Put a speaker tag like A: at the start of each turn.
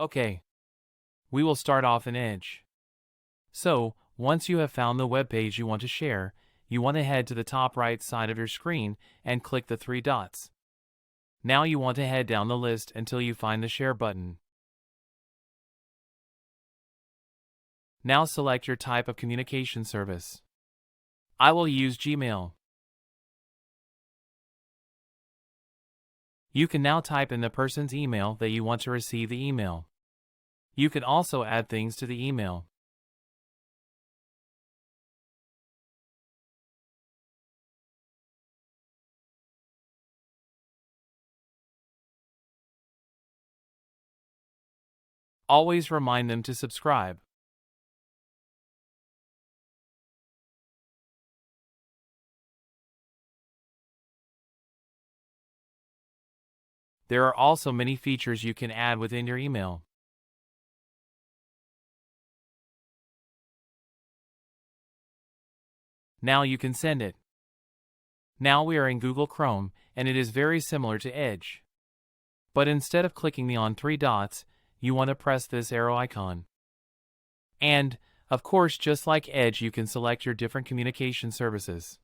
A: Okay, we will start off in Edge. So, once you have found the web page you want to share, you want to head to the top right side of your screen and click the three dots. Now you want to head down the list until you find the Share button. Now select your type of communication service. I will use Gmail. You can now type in the person's email that you want to receive the email. You can also add things to the email. Always remind them to subscribe. There are also many features you can add within your email. Now you can send it. Now we are in Google Chrome, and it is very similar to Edge. But instead of clicking the on three dots, you want to press this arrow icon. And, of course, just like Edge, you can select your different communication services.